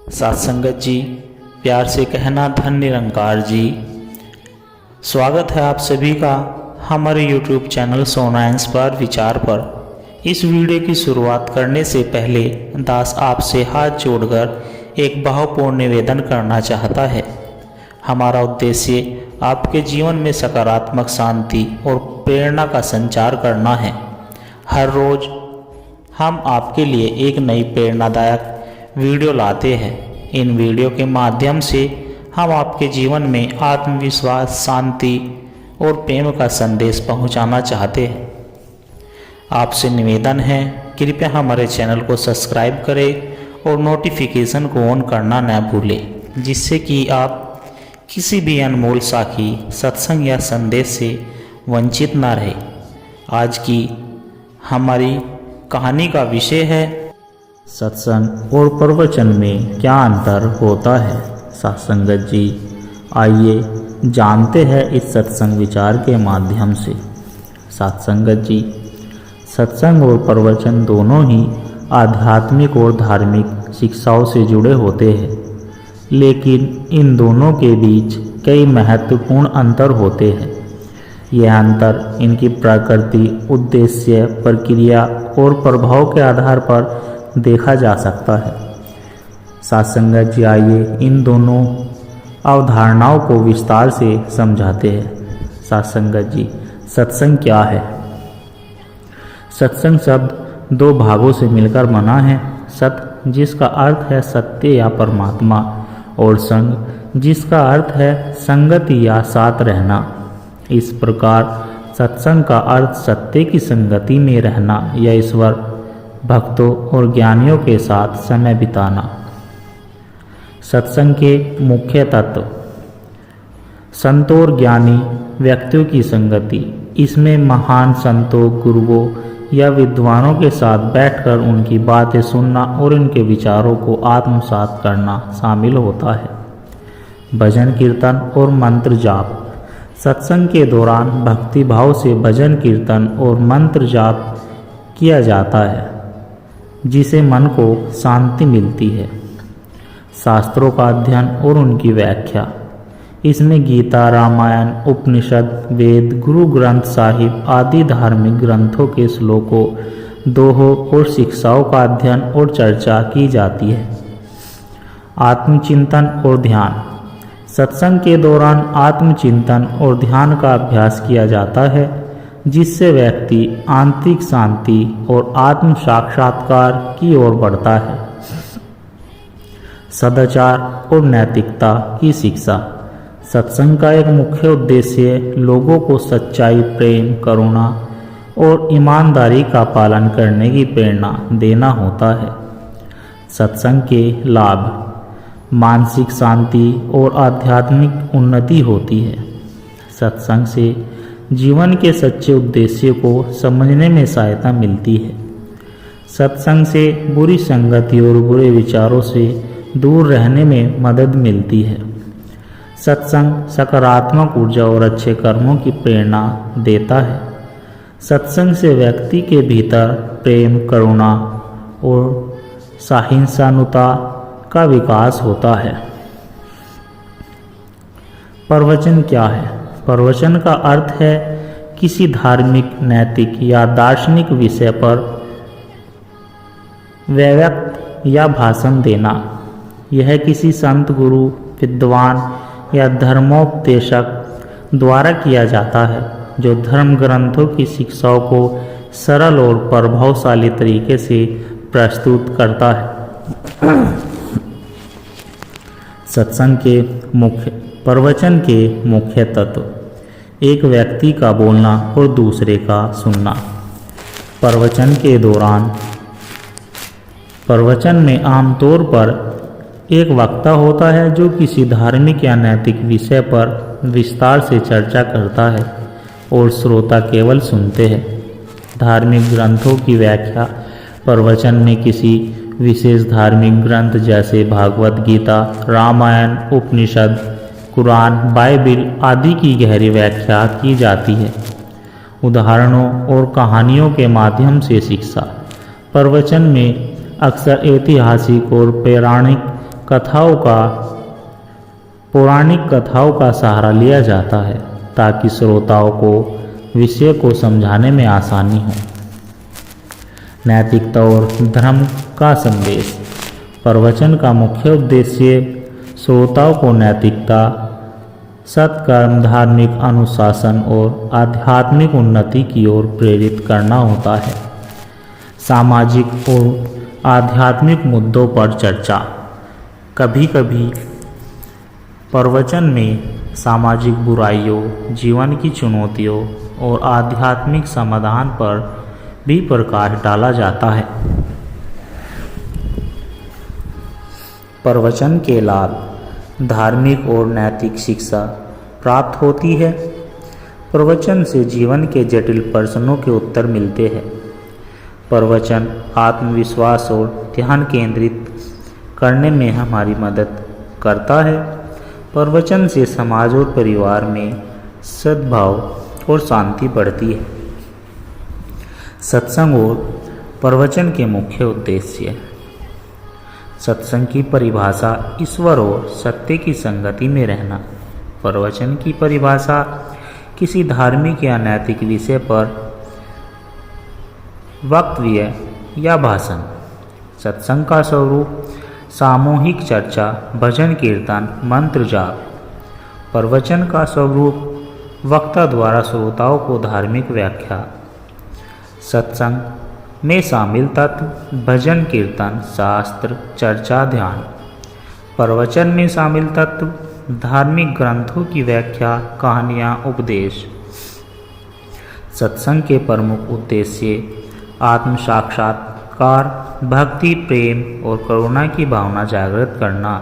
साथ संगत जी, प्यार से कहना धन निरंकार जी। स्वागत है आप सभी का हमारे YouTube चैनल सोना इंस्पायर विचार पर। इस वीडियो की शुरुआत करने से पहले दास आपसे हाथ जोड़कर एक भावपूर्ण निवेदन करना चाहता है। हमारा उद्देश्य आपके जीवन में सकारात्मक शांति और प्रेरणा का संचार करना है। हर रोज हम आपके लिए एक नई प्रेरणादायक वीडियो लाते हैं। इन वीडियो के माध्यम से हम आपके जीवन में आत्मविश्वास, शांति और प्रेम का संदेश पहुंचाना चाहते हैं। आपसे निवेदन है, कृपया हमारे चैनल को सब्सक्राइब करें और नोटिफिकेशन को ऑन करना न भूलें, जिससे कि आप किसी भी अनमोल साखी, सत्संग या संदेश से वंचित न रहे। आज की हमारी कहानी का विषय है सत्संग और प्रवचन में क्या अंतर होता है। सत्संगत जी, आइए जानते हैं इस सत्संग विचार के माध्यम से। सत्संगत जी, सत्संग और प्रवचन दोनों ही आध्यात्मिक और धार्मिक शिक्षाओं से जुड़े होते हैं, लेकिन इन दोनों के बीच कई महत्वपूर्ण अंतर होते हैं। यह अंतर इनकी प्रकृति, उद्देश्य, प्रक्रिया और प्रभाव के आधार पर देखा जा सकता है। सत्संगत जी, आइए इन दोनों अवधारणाओं को विस्तार से समझाते हैं। सत्संगत जी, सत्संग क्या है? सत्संग शब्द दो भागों से मिलकर बना है। सत, जिसका अर्थ है सत्य या परमात्मा, और संग, जिसका अर्थ है संगति या साथ रहना। इस प्रकार सत्संग का अर्थ सत्य की संगति में रहना या ईश्वर, भक्तों और ज्ञानियों के साथ समय बिताना। सत्संग के मुख्य तत्व: संतों और ज्ञानी व्यक्तियों की संगति। इसमें महान संतों, गुरुओं या विद्वानों के साथ बैठकर उनकी बातें सुनना और उनके विचारों को आत्मसात करना शामिल होता है। भजन, कीर्तन और मंत्र जाप। सत्संग के दौरान भक्ति भाव से भजन, कीर्तन और मंत्र जाप किया जाता है, जिसे मन को शांति मिलती है। शास्त्रों का अध्ययन और उनकी व्याख्या। इसमें गीता, रामायण, उपनिषद, वेद, गुरु ग्रंथ साहिब आदि धार्मिक ग्रंथों के श्लोकों, दोहों और शिक्षाओं का अध्ययन और चर्चा की जाती है। आत्मचिंतन और ध्यान। सत्संग के दौरान आत्मचिंतन और ध्यान का अभ्यास किया जाता है, जिससे व्यक्ति आंतरिक शांति और आत्म साक्षात्कार की ओर बढ़ता है। सदाचार और नैतिकता की शिक्षा। सत्संग का एक मुख्य उद्देश्य लोगों को सच्चाई, प्रेम, करुणा और ईमानदारी का पालन करने की प्रेरणा देना होता है। सत्संग के लाभ: मानसिक शांति और आध्यात्मिक उन्नति होती है। सत्संग से जीवन के सच्चे उद्देश्य को समझने में सहायता मिलती है। सत्संग से बुरी संगति और बुरे विचारों से दूर रहने में मदद मिलती है। सत्संग सकारात्मक ऊर्जा और अच्छे कर्मों की प्रेरणा देता है। सत्संग से व्यक्ति के भीतर प्रेम, करुणा और सहिष्णुता का विकास होता है। प्रवचन क्या है? प्रवचन का अर्थ है किसी धार्मिक, नैतिक या दार्शनिक विषय पर वक्तव्य या भाषण देना। यह किसी संत, गुरु, विद्वान या धर्मोपदेशक द्वारा किया जाता है, जो धर्म ग्रंथों की शिक्षाओं को सरल और प्रभावशाली तरीके से प्रस्तुत करता है। सत्संग के प्रवचन के मुख्य तत्व: एक व्यक्ति का बोलना और दूसरे का सुनना। प्रवचन के दौरान प्रवचन में आमतौर पर एक वक्ता होता है, जो किसी धार्मिक या नैतिक विषय पर विस्तार से चर्चा करता है और श्रोता केवल सुनते हैं। धार्मिक ग्रंथों की व्याख्या। प्रवचन में किसी विशेष धार्मिक ग्रंथ जैसे भागवत गीता, रामायण, उपनिषद, कुरान, बाइबिल आदि की गहरी व्याख्या की जाती है। उदाहरणों और कहानियों के माध्यम से शिक्षा। प्रवचन में अक्सर ऐतिहासिक और पौराणिक पौराणिक कथाओं का सहारा लिया जाता है ताकि श्रोताओं को विषय को समझाने में आसानी हो। नैतिकता और धर्म का संदेश। प्रवचन का मुख्य उद्देश्य श्रोताओं को नैतिकता, सत्कर्म, धार्मिक अनुशासन और आध्यात्मिक उन्नति की ओर प्रेरित करना होता है। सामाजिक और आध्यात्मिक मुद्दों पर चर्चा। कभी कभी प्रवचन में सामाजिक बुराइयों, जीवन की चुनौतियों और आध्यात्मिक समाधान पर भी प्रकाश डाला जाता है। प्रवचन के लाभ। धार्मिक और नैतिक शिक्षा प्राप्त होती है। प्रवचन से जीवन के जटिल प्रश्नों के उत्तर मिलते हैं। प्रवचन आत्मविश्वास और ध्यान केंद्रित करने में हमारी मदद करता है। प्रवचन से समाज और परिवार में सद्भाव और शांति बढ़ती है। सत्संग और प्रवचन के मुख्य उद्देश्य। सत्संग की परिभाषा ईश्वर और सत्य की संगति में रहना। प्रवचन की परिभाषा किसी धार्मिक या नैतिक विषय पर वक्तव्य या भाषण। सत्संग का स्वरूप सामूहिक चर्चा, भजन कीर्तन, मंत्र जाप। प्रवचन का स्वरूप वक्ता द्वारा श्रोताओं को धार्मिक व्याख्या। सत्संग में शामिल तत्व भजन कीर्तन, शास्त्र चर्चा, ध्यान। प्रवचन में शामिल तत्व धार्मिक ग्रंथों की व्याख्या, कहानियाँ, उपदेश। सत्संग के प्रमुख उद्देश्य आत्म साक्षात्कार, भक्ति, प्रेम और करुणा की भावना जागृत करना।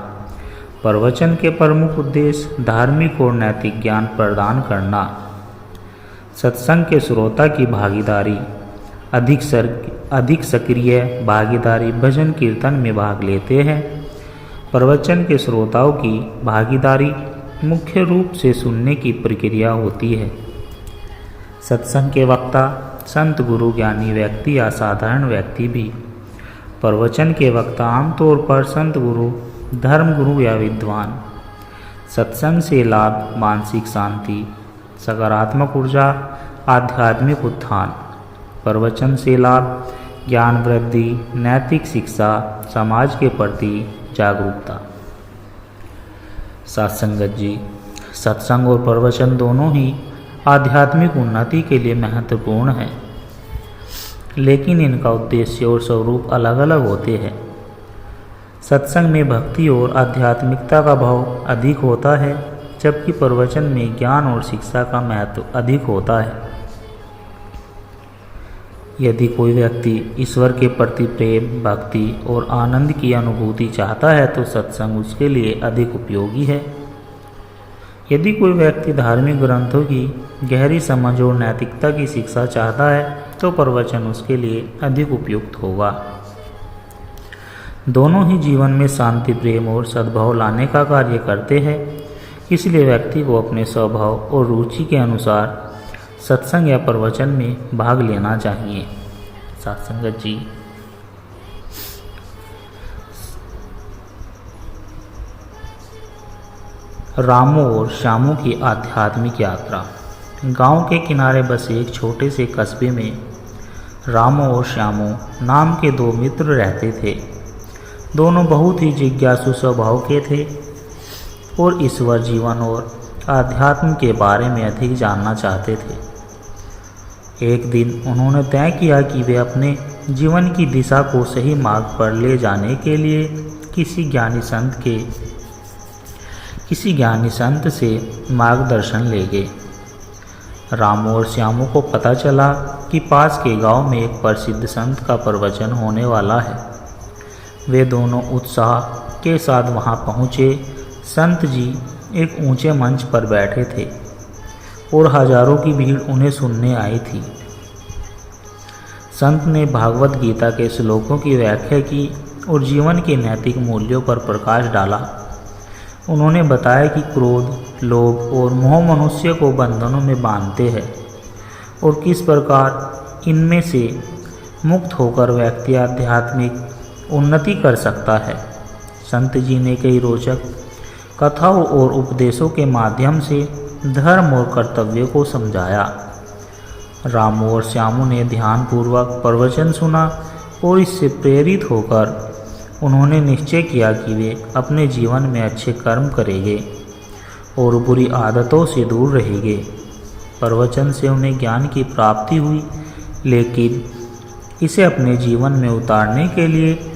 प्रवचन के प्रमुख उद्देश्य धार्मिक और नैतिक ज्ञान प्रदान करना। सत्संग के श्रोता की भागीदारी। अधिक सक्रिय भागीदारी भजन कीर्तन में भाग लेते हैं। प्रवचन के श्रोताओं की भागीदारी मुख्य रूप से सुनने की प्रक्रिया होती है। सत्संग के वक्ता संत, गुरु, ज्ञानी व्यक्ति या साधारण व्यक्ति भी। प्रवचन के वक्ता आमतौर पर संत, गुरु, धर्म गुरु या विद्वान। सत्संग से लाभ मानसिक शांति, सकारात्मक ऊर्जा, आध्यात्मिक उत्थान। प्रवचन से लाभ ज्ञान वृद्धि, नैतिक शिक्षा, समाज के प्रति जागरूकता। सत्संगत जी। सत्संग और प्रवचन दोनों ही आध्यात्मिक उन्नति के लिए महत्वपूर्ण है, लेकिन इनका उद्देश्य और स्वरूप अलग अलग होते हैं। सत्संग में भक्ति और आध्यात्मिकता का भाव अधिक होता है, जबकि प्रवचन में ज्ञान और शिक्षा का महत्व अधिक होता है। यदि कोई व्यक्ति ईश्वर के प्रति प्रेम, भक्ति और आनंद की अनुभूति चाहता है तो सत्संग उसके लिए अधिक उपयोगी है। यदि कोई व्यक्ति धार्मिक ग्रंथों की गहरी समझ और नैतिकता की शिक्षा चाहता है तो प्रवचन उसके लिए अधिक उपयुक्त होगा। दोनों ही जीवन में शांति, प्रेम और सद्भाव लाने का कार्य करते हैं, इसलिए व्यक्ति को अपने स्वभाव और रुचि के अनुसार सत्संग या प्रवचन में भाग लेना चाहिए। सत्संगत जी। रामू और श्यामू की आध्यात्मिक यात्रा। गांव के किनारे बसे एक छोटे से कस्बे में रामू और श्यामू नाम के दो मित्र रहते थे। दोनों बहुत ही जिज्ञासु स्वभाव के थे और ईश्वर, जीवन और आध्यात्म के बारे में अधिक जानना चाहते थे। एक दिन उन्होंने तय किया कि वे अपने जीवन की दिशा को सही मार्ग पर ले जाने के लिए किसी ज्ञानी संत से मार्गदर्शन लेंगे। रामू और श्यामू को पता चला कि पास के गांव में एक प्रसिद्ध संत का प्रवचन होने वाला है। वे दोनों उत्साह के साथ वहां पहुंचे। संत जी एक ऊंचे मंच पर बैठे थे और हजारों की भीड़ उन्हें सुनने आई थी। संत ने भागवत गीता के श्लोकों की व्याख्या की और जीवन के नैतिक मूल्यों पर प्रकाश डाला। उन्होंने बताया कि क्रोध, लोभ और मोह मनुष्य को बंधनों में बांधते हैं और किस प्रकार इनमें से मुक्त होकर व्यक्ति आध्यात्मिक उन्नति कर सकता है। संत जी ने कई रोचक कथाओं और उपदेशों के माध्यम से धर्म और कर्तव्य को समझाया। रामू और श्यामू ने ध्यानपूर्वक प्रवचन सुना और इससे प्रेरित होकर उन्होंने निश्चय किया कि वे अपने जीवन में अच्छे कर्म करेंगे और बुरी आदतों से दूर रहेंगे। प्रवचन से उन्हें ज्ञान की प्राप्ति हुई, लेकिन इसे अपने जीवन में उतारने के लिए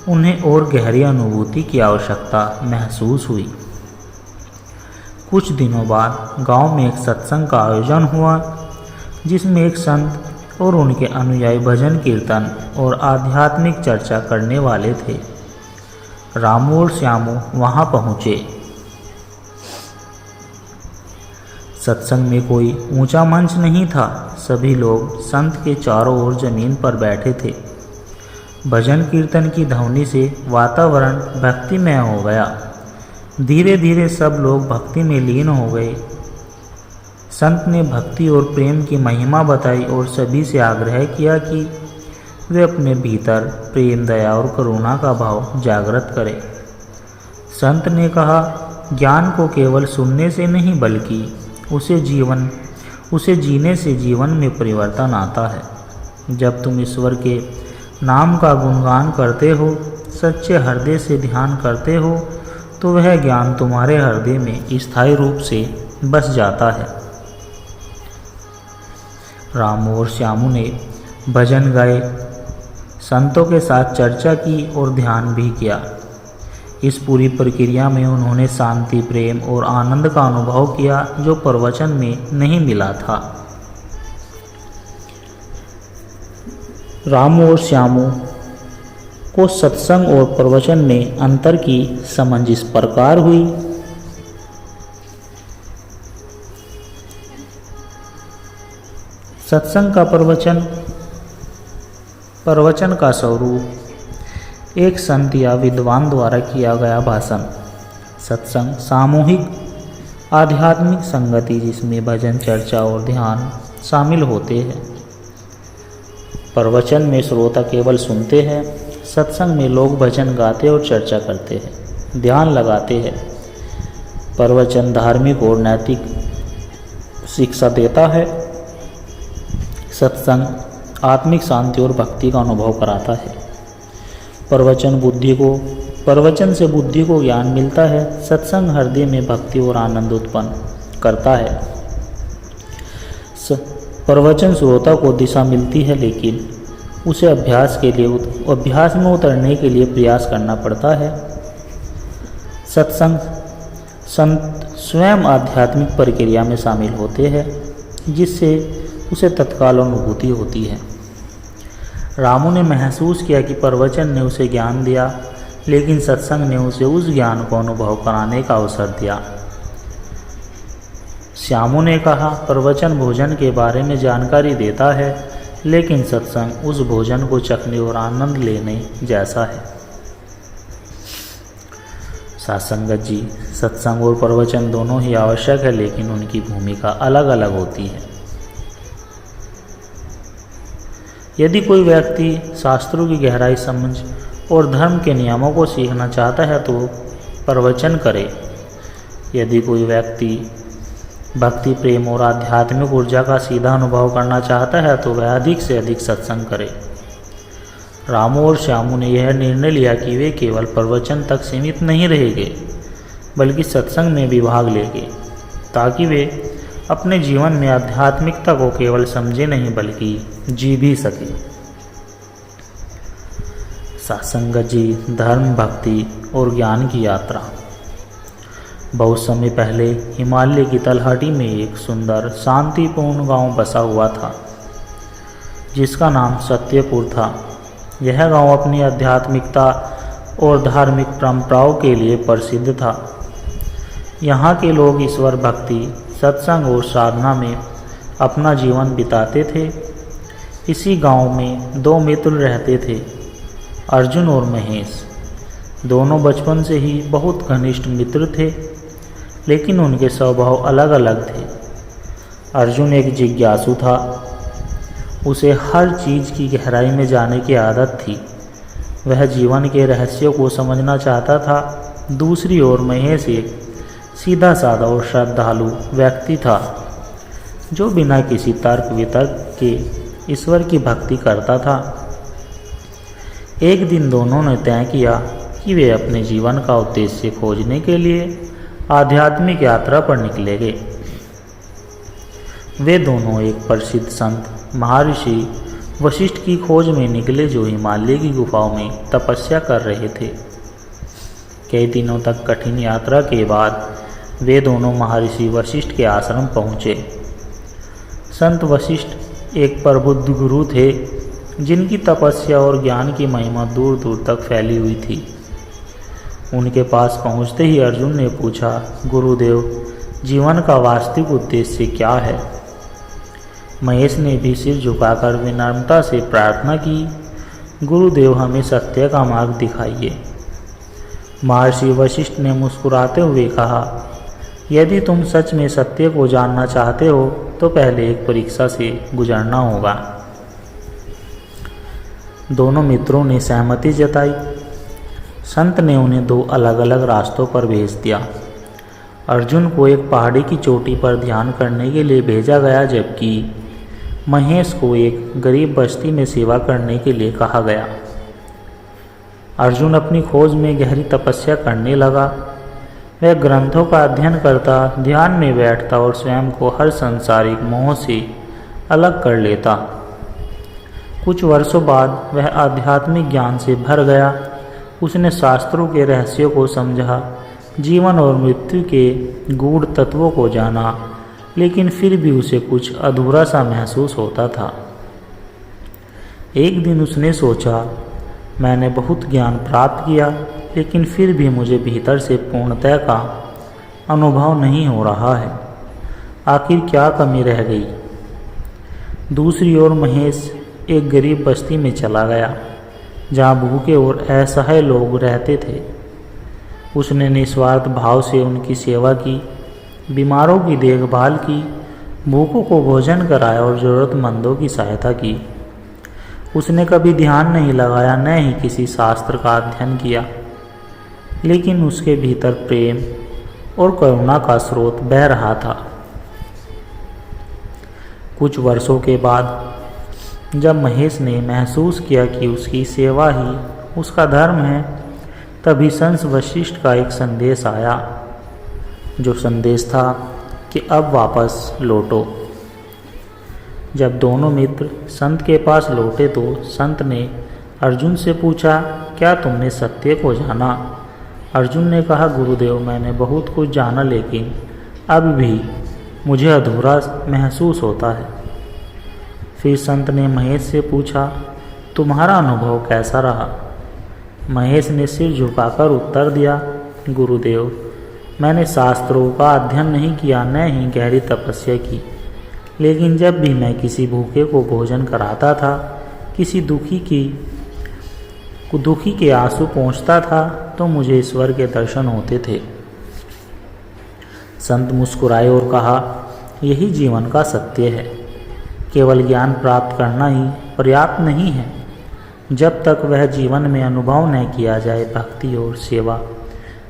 उन्हें और गहरी अनुभूति की आवश्यकता महसूस हुई। कुछ दिनों बाद गांव में एक सत्संग का आयोजन हुआ, जिसमें एक संत और उनके अनुयायी भजन कीर्तन और आध्यात्मिक चर्चा करने वाले थे। रामू और श्यामू वहां पहुंचे। सत्संग में कोई ऊंचा मंच नहीं था। सभी लोग संत के चारों ओर जमीन पर बैठे थे। भजन कीर्तन की ध्वनि से वातावरण भक्तिमय हो गया। धीरे धीरे सब लोग भक्ति में लीन हो गए। संत ने भक्ति और प्रेम की महिमा बताई और सभी से आग्रह किया कि वे अपने भीतर प्रेम, दया और करुणा का भाव जागृत करें। संत ने कहा, ज्ञान को केवल सुनने से नहीं बल्कि उसे जीने से जीवन में परिवर्तन आता है। जब तुम ईश्वर के नाम का गुणगान करते हो, सच्चे हृदय से ध्यान करते हो, तो वह ज्ञान तुम्हारे हृदय में स्थायी रूप से बस जाता है। रामू और श्यामू ने भजन गाए, संतों के साथ चर्चा की और ध्यान भी किया। इस पूरी प्रक्रिया में उन्होंने शांति, प्रेम और आनंद का अनुभव किया जो प्रवचन में नहीं मिला था। रामू और श्यामू को सत्संग और प्रवचन में अंतर की समझ इस प्रकार हुई। सत्संग का प्रवचन का स्वरूप एक संत या विद्वान द्वारा किया गया भाषण। सत्संग सामूहिक आध्यात्मिक संगति जिसमें भजन, चर्चा और ध्यान शामिल होते हैं। प्रवचन में श्रोता केवल सुनते हैं। सत्संग में लोग भजन गाते और चर्चा करते हैं, ध्यान लगाते हैं। प्रवचन धार्मिक और नैतिक शिक्षा देता है। सत्संग आत्मिक शांति और भक्ति का अनुभव कराता है। प्रवचन से बुद्धि को ज्ञान मिलता है। सत्संग हृदय में भक्ति और आनंद उत्पन्न करता है। प्रवचन श्रोता को दिशा मिलती है, लेकिन उसे अभ्यास में उतरने के लिए प्रयास करना पड़ता है। सत्संग संत स्वयं आध्यात्मिक प्रक्रिया में शामिल होते हैं, जिससे उसे तत्काल अनुभूति होती है। रामू ने महसूस किया कि प्रवचन ने उसे ज्ञान दिया, लेकिन सत्संग ने उसे उस ज्ञान को अनुभव कराने का अवसर दिया। श्यामू ने कहा, प्रवचन भोजन के बारे में जानकारी देता है, लेकिन सत्संग उस भोजन को चखने और आनंद लेने जैसा है। सासंगत जी, सत्संग और प्रवचन दोनों ही आवश्यक है, लेकिन उनकी भूमिका अलग अलग होती है। यदि कोई व्यक्ति शास्त्रों की गहराई समझ और धर्म के नियमों को सीखना चाहता है तो प्रवचन करे। यदि कोई व्यक्ति भक्ति, प्रेम और आध्यात्मिक ऊर्जा का सीधा अनुभव करना चाहता है तो वह अधिक से अधिक सत्संग करे। रामू और श्यामू ने यह निर्णय लिया कि वे केवल प्रवचन तक सीमित नहीं रहेंगे, बल्कि सत्संग में भी भाग लेंगे, ताकि वे अपने जीवन में आध्यात्मिकता को केवल समझे नहीं बल्कि जी भी सके। सासंगत जी, धर्म, भक्ति और ज्ञान की यात्रा। बहुत समय पहले हिमालय की तलहटी में एक सुंदर शांतिपूर्ण गांव बसा हुआ था, जिसका नाम सत्यपुर था। यह गांव अपनी आध्यात्मिकता और धार्मिक परंपराओं के लिए प्रसिद्ध था। यहाँ के लोग ईश्वर भक्ति, सत्संग और साधना में अपना जीवन बिताते थे। इसी गांव में दो मित्र रहते थे, अर्जुन और महेश। दोनों बचपन से ही बहुत घनिष्ठ मित्र थे, लेकिन उनके स्वभाव अलग अलग थे। अर्जुन एक जिज्ञासु था। उसे हर चीज़ की गहराई में जाने की आदत थी। वह जीवन के रहस्यों को समझना चाहता था। दूसरी ओर महेश एक सीधा साधा और श्रद्धालु व्यक्ति था जो बिना किसी तर्क वितर्क के ईश्वर की भक्ति करता था। एक दिन दोनों ने तय किया कि वे अपने जीवन का उद्देश्य खोजने के लिए आध्यात्मिक यात्रा पर निकलेंगे। वे दोनों एक प्रसिद्ध संत महर्षि वशिष्ठ की खोज में निकले जो हिमालय की गुफाओं में तपस्या कर रहे थे। कई दिनों तक कठिन यात्रा के बाद वे दोनों महर्षि वशिष्ठ के आश्रम पहुँचे। संत वशिष्ठ एक प्रबुद्ध गुरु थे जिनकी तपस्या और ज्ञान की महिमा दूर दूर तक फैली हुई थी। उनके पास पहुंचते ही अर्जुन ने पूछा, गुरुदेव, जीवन का वास्तविक उद्देश्य क्या है? महेश ने भी सिर झुकाकर विनम्रता से प्रार्थना की, गुरुदेव, हमें सत्य का मार्ग दिखाइए। महर्षि वशिष्ठ ने मुस्कुराते हुए कहा, यदि तुम सच में सत्य को जानना चाहते हो तो पहले एक परीक्षा से गुजरना होगा। दोनों मित्रों ने सहमति जताई। संत ने उन्हें दो अलग अलग रास्तों पर भेज दिया। अर्जुन को एक पहाड़ी की चोटी पर ध्यान करने के लिए भेजा गया, जबकि महेश को एक गरीब बस्ती में सेवा करने के लिए कहा गया। अर्जुन अपनी खोज में गहरी तपस्या करने लगा। वह ग्रंथों का अध्ययन करता, ध्यान में बैठता और स्वयं को हर सांसारिक मोह से अलग कर लेता। कुछ वर्षों बाद वह आध्यात्मिक ज्ञान से भर गया। उसने शास्त्रों के रहस्यों को समझा, जीवन और मृत्यु के गूढ़ तत्वों को जाना, लेकिन फिर भी उसे कुछ अधूरा सा महसूस होता था। एक दिन उसने सोचा, मैंने बहुत ज्ञान प्राप्त किया, लेकिन फिर भी मुझे भीतर से पूर्णता का अनुभव नहीं हो रहा है। आखिर क्या कमी रह गई? दूसरी ओर महेश एक गरीब बस्ती में चला गया जहाँ भूखे और असहाय लोग रहते थे। उसने निस्वार्थ भाव से उनकी सेवा की, बीमारों की देखभाल की, भूखों को भोजन कराया और ज़रूरतमंदों की सहायता की। उसने कभी ध्यान नहीं लगाया, न ही किसी शास्त्र का अध्ययन किया, लेकिन उसके भीतर प्रेम और करुणा का स्रोत बह रहा था। कुछ वर्षों के बाद जब महेश ने महसूस किया कि उसकी सेवा ही उसका धर्म है, तभी संत वशिष्ठ का एक संदेश आया, जो संदेश था कि अब वापस लौटो। जब दोनों मित्र संत के पास लौटे तो संत ने अर्जुन से पूछा, क्या तुमने सत्य को जाना? अर्जुन ने कहा, गुरुदेव, मैंने बहुत कुछ जाना, लेकिन अब भी मुझे अधूरा महसूस होता है। फिर संत ने महेश से पूछा, तुम्हारा अनुभव कैसा रहा? महेश ने सिर झुकाकर उत्तर दिया, गुरुदेव, मैंने शास्त्रों का अध्ययन नहीं किया, न ही गहरी तपस्या की, लेकिन जब भी मैं किसी भूखे को भोजन कराता था, किसी दुखी के आंसू पहुँचता था, तो मुझे ईश्वर के दर्शन होते थे। संत मुस्कुराए और कहा, यही जीवन का सत्य है। केवल ज्ञान प्राप्त करना ही पर्याप्त नहीं है। जब तक वह जीवन में अनुभव न किया जाए, भक्ति और सेवा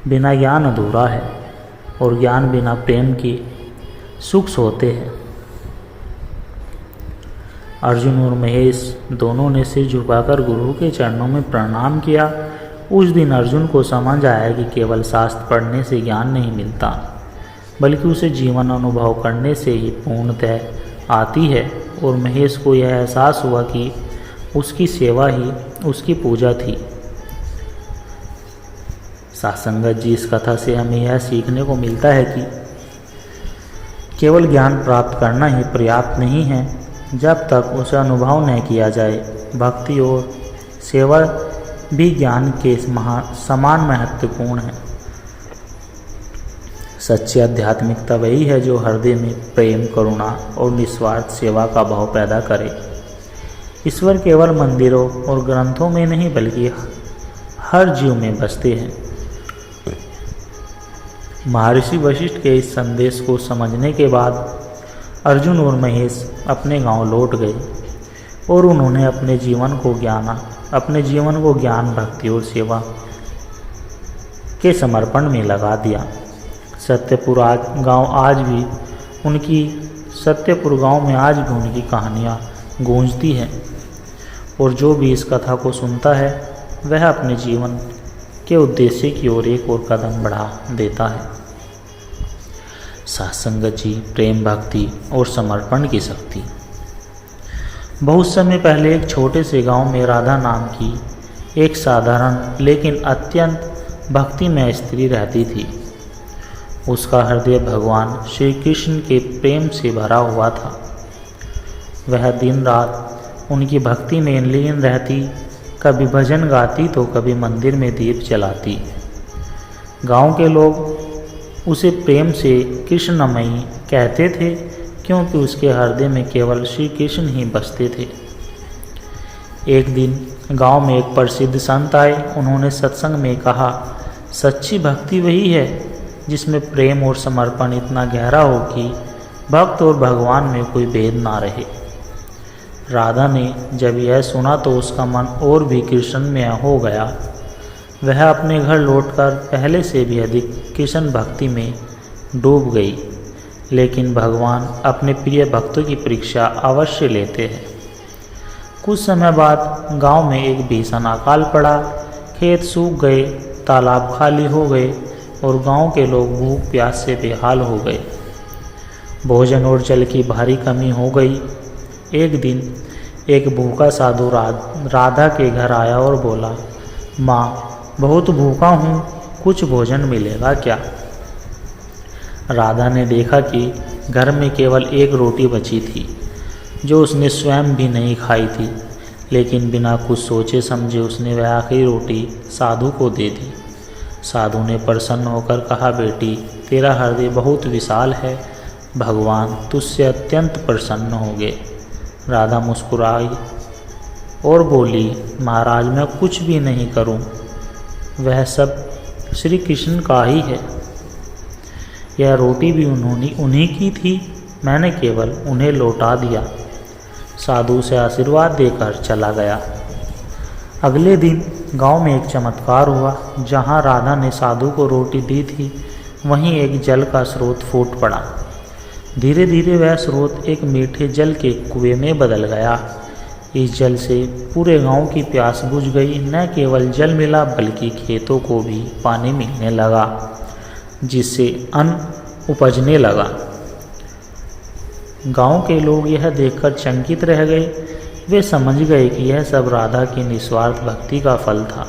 बिना ज्ञान अधूरा है, और ज्ञान बिना प्रेम के सुख होते हैं। अर्जुन और महेश दोनों ने सिर झुकाकर गुरु के चरणों में प्रणाम किया। उस दिन अर्जुन को समझ आया कि केवल शास्त्र पढ़ने से ज्ञान नहीं मिलता, बल्कि उसे जीवन अनुभव करने से ही पूर्णतः आती है। और महेश को यह एहसास हुआ कि उसकी सेवा ही उसकी पूजा थी। सासंगत जी, इस कथा से हमें यह सीखने को मिलता है कि केवल ज्ञान प्राप्त करना ही पर्याप्त नहीं है। जब तक उसे अनुभव न किया जाए, भक्ति और सेवा भी ज्ञान के समान महत्वपूर्ण है। सच्ची आध्यात्मिकता वही है जो हृदय में प्रेम, करुणा और निस्वार्थ सेवा का भाव पैदा करे। ईश्वर केवल मंदिरों और ग्रंथों में नहीं, बल्कि हर जीव में बसते हैं। महर्षि वशिष्ठ के इस संदेश को समझने के बाद अर्जुन और महेश अपने गांव लौट गए और उन्होंने अपने जीवन को ज्ञान अपने जीवन को ज्ञान, भक्ति और सेवा के समर्पण में लगा दिया। सत्यपुर गांव में आज भी उनकी कहानियाँ गूंजती हैं और जो भी इस कथा को सुनता है वह अपने जीवन के उद्देश्य की ओर एक और कदम बढ़ा देता है। सत्संगत जी, प्रेम, भक्ति और समर्पण की शक्ति। बहुत समय पहले एक छोटे से गांव में राधा नाम की एक साधारण लेकिन अत्यंत भक्तिमय स्त्री रहती थी। उसका हृदय भगवान श्री कृष्ण के प्रेम से भरा हुआ था। वह दिन रात उनकी भक्ति में लीन रहती, कभी भजन गाती तो कभी मंदिर में दीप जलाती। गांव के लोग उसे प्रेम से कृष्णमयी कहते थे क्योंकि उसके हृदय में केवल श्री कृष्ण ही बसते थे। एक दिन गांव में एक प्रसिद्ध संत आए। उन्होंने सत्संग में कहा, सच्ची भक्ति वही है जिसमें प्रेम और समर्पण इतना गहरा हो कि भक्त और भगवान में कोई भेद ना रहे। राधा ने जब यह सुना तो उसका मन और भी कृष्णमय हो गया। वह अपने घर लौटकर पहले से भी अधिक कृष्ण भक्ति में डूब गई। लेकिन भगवान अपने प्रिय भक्तों की परीक्षा अवश्य लेते हैं। कुछ समय बाद गांव में एक भीषण अकाल पड़ा। खेत सूख गए, तालाब खाली हो गए और गांव के लोग भूख प्यास से बेहाल हो गए। भोजन और जल की भारी कमी हो गई। एक दिन एक भूखा साधु राधा के घर आया और बोला, माँ, बहुत भूखा हूँ, कुछ भोजन मिलेगा क्या? राधा ने देखा कि घर में केवल एक रोटी बची थी जो उसने स्वयं भी नहीं खाई थी, लेकिन बिना कुछ सोचे समझे उसने वह आखिरी रोटी साधु को दे दी। साधु ने प्रसन्न होकर कहा, बेटी, तेरा हृदय बहुत विशाल है, भगवान तुझसे अत्यंत प्रसन्न होंगे। राधा मुस्कुराई और बोली, महाराज, मैं कुछ भी नहीं करूं, वह सब श्री कृष्ण का ही है। यह रोटी भी उन्हीं की थी, मैंने केवल उन्हें लौटा दिया। साधु से आशीर्वाद देकर चला गया। अगले दिन गांव में एक चमत्कार हुआ। जहां राधा ने साधु को रोटी दी थी वहीं एक जल का स्रोत फूट पड़ा। धीरे धीरे वह स्रोत एक मीठे जल के कुएं में बदल गया। इस जल से पूरे गांव की प्यास बुझ गई। न केवल जल मिला बल्कि खेतों को भी पानी मिलने लगा, जिससे अन्न उपजने लगा। गांव के लोग यह देखकर चकित रह गए। वे समझ गए कि यह सब राधा की निस्वार्थ भक्ति का फल था।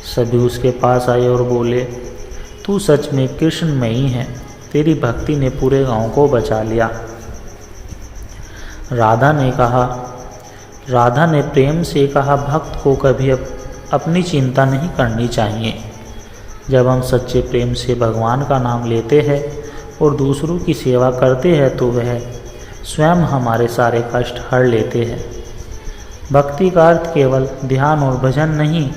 सभी उसके पास आए और बोले, तू सच में कृष्णमयी है, तेरी भक्ति ने पूरे गांव को बचा लिया। राधा ने प्रेम से कहा, भक्त को कभी अपनी चिंता नहीं करनी चाहिए। जब हम सच्चे प्रेम से भगवान का नाम लेते हैं और दूसरों की सेवा करते हैं तो वह स्वयं हमारे सारे कष्ट हर लेते हैं। भक्ति का अर्थ केवल ध्यान और भजन नहीं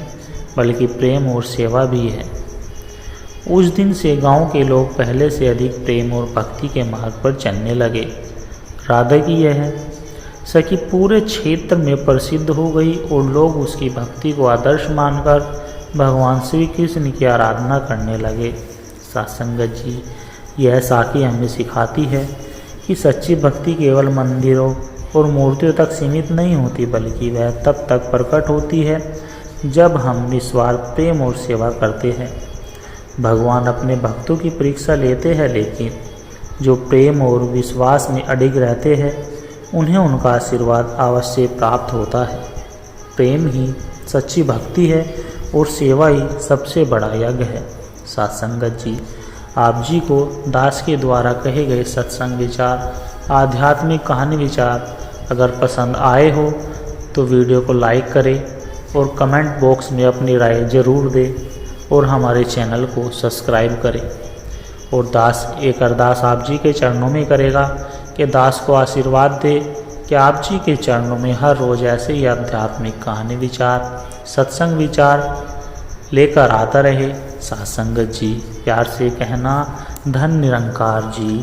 बल्कि प्रेम और सेवा भी है। उस दिन से गांव के लोग पहले से अधिक प्रेम और भक्ति के मार्ग पर चलने लगे। राधा की यह सखी पूरे क्षेत्र में प्रसिद्ध हो गई और लोग उसकी भक्ति को आदर्श मानकर भगवान श्री कृष्ण की आराधना करने लगे। सत्संगत जी, यह साखी हमें सिखाती है कि सच्ची भक्ति केवल मंदिरों और मूर्तियों तक सीमित नहीं होती बल्कि वह तब तक प्रकट होती है जब हम निस्वार्थ प्रेम और सेवा करते हैं। भगवान अपने भक्तों की परीक्षा लेते हैं, लेकिन जो प्रेम और विश्वास में अडिग रहते हैं उन्हें उनका आशीर्वाद अवश्य प्राप्त होता है। प्रेम ही सच्ची भक्ति है और सेवा ही सबसे बड़ा यज्ञ है। सत्संगत जी, आप जी को दास के द्वारा कहे गए सत्संग विचार, आध्यात्मिक कहानी विचार अगर पसंद आए हो तो वीडियो को लाइक करें और कमेंट बॉक्स में अपनी राय ज़रूर दें और हमारे चैनल को सब्सक्राइब करें। और दास एक अरदास आप जी के चरणों में करेगा कि दास को आशीर्वाद दे कि आप जी के चरणों में हर रोज़ ऐसे ही आध्यात्मिक कहानी विचार, सत्संग विचार लेकर आता रहे। सत्संगत जी, प्यार से कहना, धन निरंकार जी।